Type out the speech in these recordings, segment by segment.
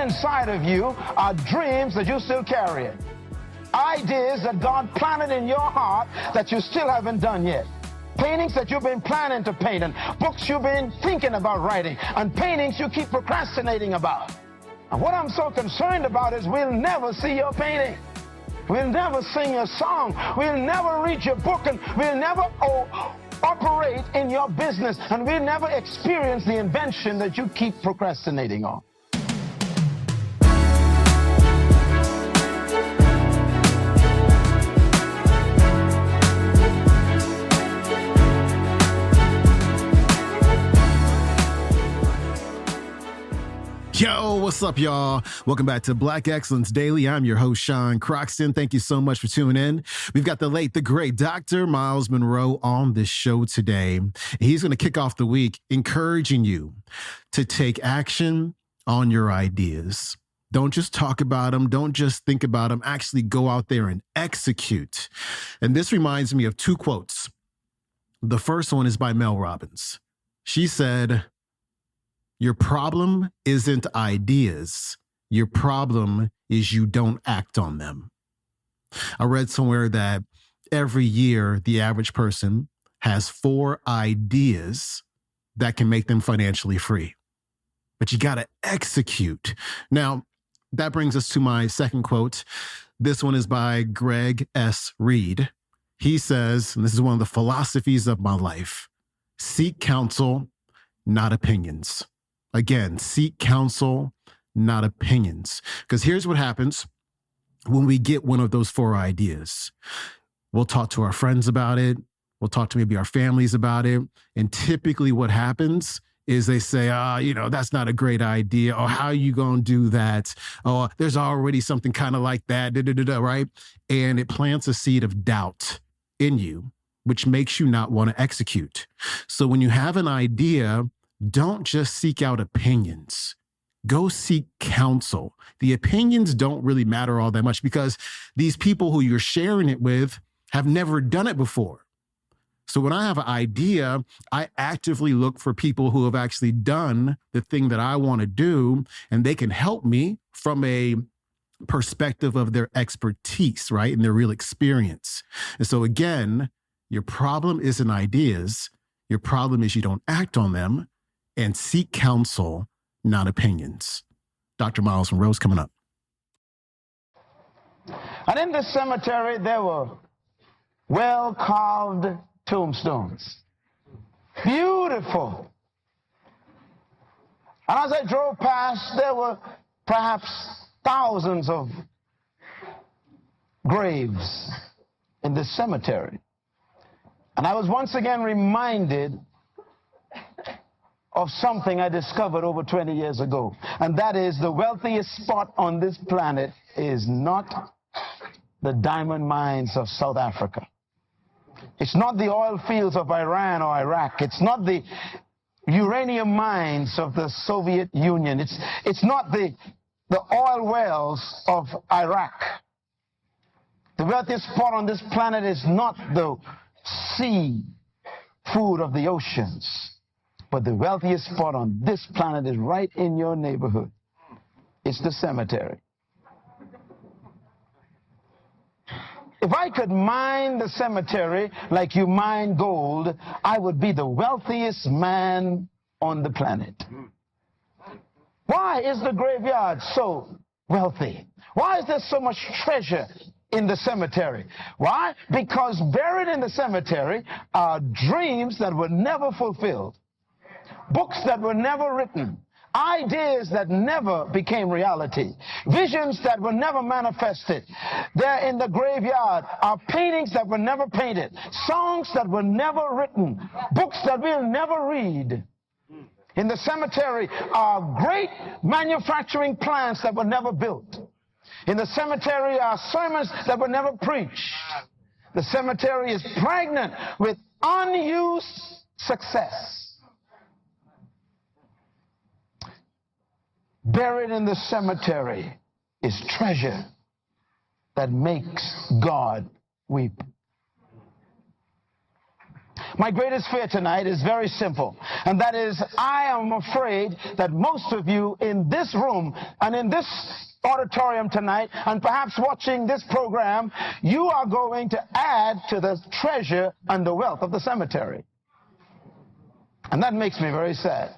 inside of you are dreams that you still carry. Ideas that God planted in your heart that you still haven't done yet. Paintings that you've been planning to paint, and books you've been thinking about writing, and paintings you keep procrastinating about. And what I'm so concerned about is we'll never see your painting. We'll never sing your song. We'll never read your book, and we'll never operate in your business, and we'll never experience the invention that you keep procrastinating on. Yo, what's up, y'all? Welcome back to Black Excellence Daily. I'm your host, Sean Croxton. Thank you so much for tuning in. We've got the late, the great Dr. Myles Munroe on this show today. He's going to kick off the week encouraging you to take action on your ideas. Don't just talk about them. Don't just think about them. Actually go out there and execute. And this reminds me of two quotes. The first one is by Mel Robbins. She said, "Your problem isn't ideas. Your problem is you don't act on them." I read somewhere that every year the average person has 4 ideas that can make them financially free. But you got to execute. Now, that brings us to my second quote. This one is by Greg S. Reed. He says, and this is one of the philosophies of my life, seek counsel, not opinions. Again, seek counsel, not opinions. Because here's what happens when we get one of those 4 ideas. We'll talk to our friends about it. We'll talk to maybe our families about it. And typically what happens is they say, that's not a great idea. Or how are you going to do that? Or there's already something kind of like that, right? And it plants a seed of doubt in you, which makes you not want to execute. So when you have an idea, don't just seek out opinions. Go seek counsel. The opinions don't really matter all that much because these people who you're sharing it with have never done it before. So when I have an idea, I actively look for people who have actually done the thing that I want to do, and they can help me from a perspective of their expertise, right? And their real experience. And so again, your problem isn't ideas. Your problem is you don't act on them. And seek counsel, not opinions. Dr. Myles Munroe's coming up. And in this cemetery, there were well-carved tombstones. Beautiful. And as I drove past, there were perhaps thousands of graves in this cemetery. And I was once again reminded of something I discovered over 20 years ago. And that is the wealthiest spot on this planet is not the diamond mines of South Africa. It's not the oil fields of Iran or Iraq. It's not the uranium mines of the Soviet Union. It's not the oil wells of Iraq. The wealthiest spot on this planet is not the sea food of the oceans. But the wealthiest spot on this planet is right in your neighborhood. It's the cemetery. If I could mine the cemetery like you mine gold, I would be the wealthiest man on the planet. Why is the graveyard so wealthy? Why is there so much treasure in the cemetery? Why? Because buried in the cemetery are dreams that were never fulfilled. Books that were never written, ideas that never became reality, visions that were never manifested. There in the graveyard are paintings that were never painted, songs that were never written, books that we'll never read. In the cemetery are great manufacturing plants that were never built. In the cemetery are sermons that were never preached. The cemetery is pregnant with unused success. Buried in the cemetery is treasure that makes God weep. My greatest fear tonight is very simple, and that is I am afraid that most of you in this room and in this auditorium tonight, and perhaps watching this program, you are going to add to the treasure and the wealth of the cemetery. And that makes me very sad,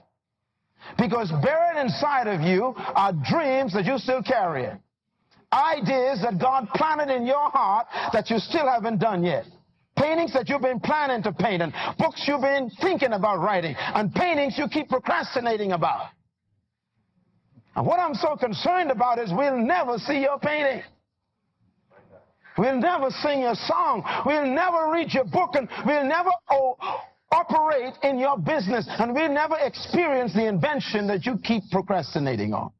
because buried inside of you are dreams that you still carry, ideas that God planted in your heart that you still haven't done yet, paintings that you've been planning to paint, and books you've been thinking about writing, and paintings you keep procrastinating about. And what I'm so concerned about is we'll never see your painting. We'll never sing your song. We'll never read your book, and we'll never operate in your business, and we'll never experience the invention that you keep procrastinating on.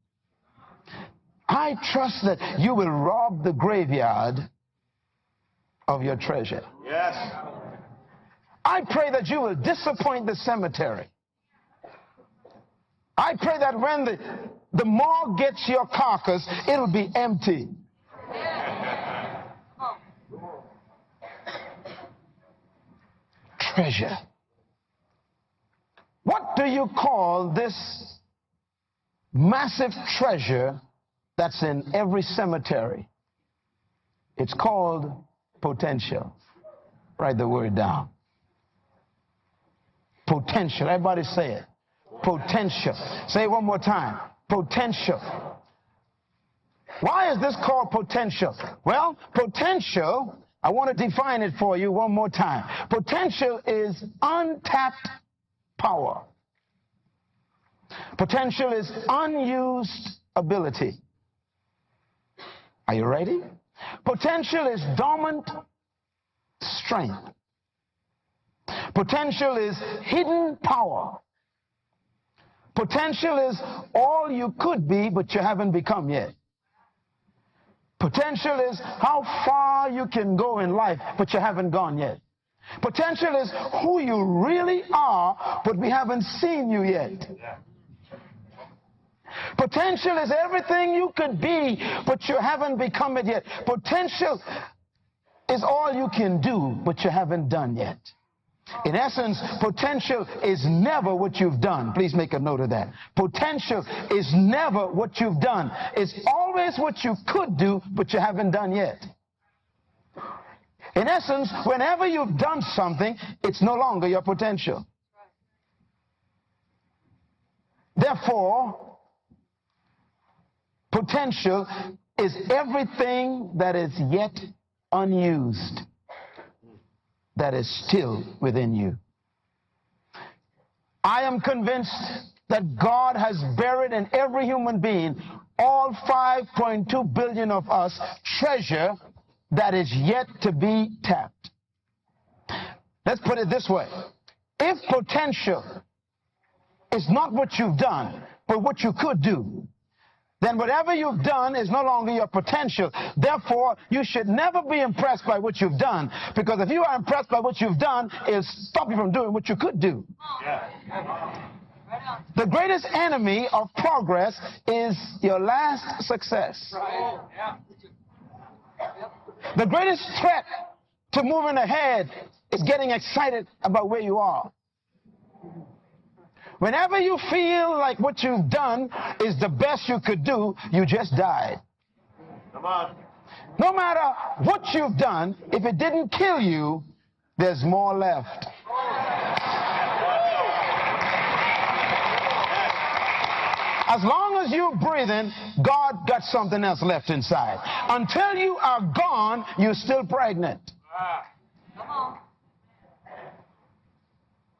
I trust that you will rob the graveyard of your treasure. Yes. I pray that you will disappoint the cemetery. I pray that when the morgue gets your carcass, it'll be empty. Treasure. What do you call this massive treasure that's in every cemetery? It's called potential. Write the word down. Potential. Everybody say it. Potential. Say it one more time. Potential. Why is this called potential? Well, potential, I want to define it for you one more time. Potential is untapped power. Potential is unused ability. Are you ready? Potential is dormant strength. Potential is hidden power. Potential is all you could be, but you haven't become yet. Potential is how far you can go in life, but you haven't gone yet. Potential is who you really are, but we haven't seen you yet. Potential is everything you could be, but you haven't become it yet. Potential is all you can do, but you haven't done yet. In essence, potential is never what you've done. Please make a note of that. Potential is never what you've done. It's always what you could do, but you haven't done yet. In essence, whenever you've done something, it's no longer your potential. Therefore, potential is everything that is yet unused, that is still within you. I am convinced that God has buried in every human being, all 5.2 billion of us, treasure that is yet to be tapped. Let's put it this way. If potential is not what you've done, but what you could do, then whatever you've done is no longer your potential. Therefore, you should never be impressed by what you've done, because if you are impressed by what you've done, it'll stop you from doing what you could do. The greatest enemy of progress is your last success. The greatest threat to moving ahead is getting excited about where you are. Whenever you feel like what you've done is the best you could do, you just died. Come on. No matter what you've done, if it didn't kill you, there's more left. As long as you're breathing, God got something else left inside. Until you are gone, you're still pregnant. Come on.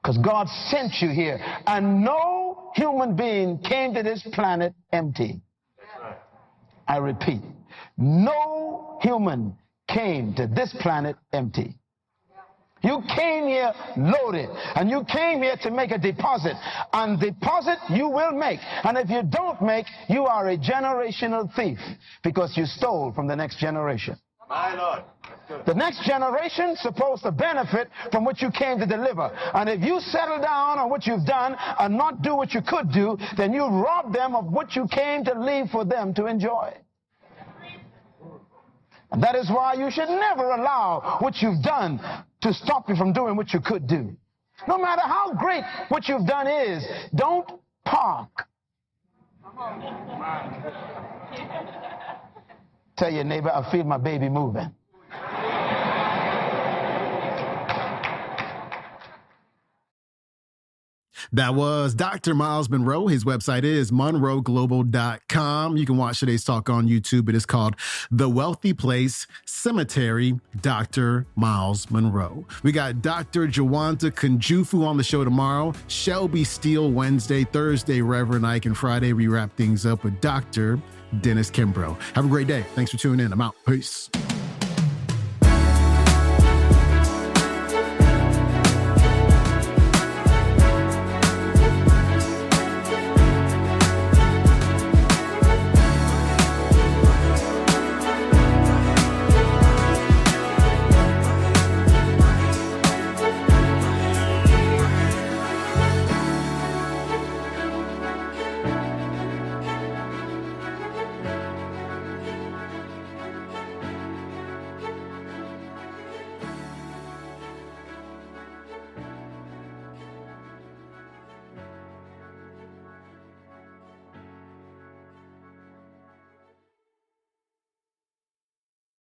Because God sent you here. And no human being came to this planet empty. I repeat, no human came to this planet empty. You came here loaded, and you came here to make a deposit. And deposit you will make. And if you don't make, you are a generational thief, because you stole from the next generation. My Lord. The next generation is supposed to benefit from what you came to deliver. And if you settle down on what you've done and not do what you could do, then you rob them of what you came to leave for them to enjoy. And that is why you should never allow what you've done to stop you from doing what you could do. No matter how great what you've done is, don't park. Tell your neighbor, I feel my baby moving. That was Dr. Myles Munroe. His website is munroeglobal.com. You can watch today's talk on YouTube. It is called The Wealthy Place Cemetery, Dr. Myles Munroe. We got Dr. Jawanta Kunjufu on the show tomorrow, Shelby Steele Wednesday, Thursday, Reverend Ike, and Friday we wrap things up with Dr. Dennis Kimbrough. Have a great day. Thanks for tuning in. I'm out. Peace.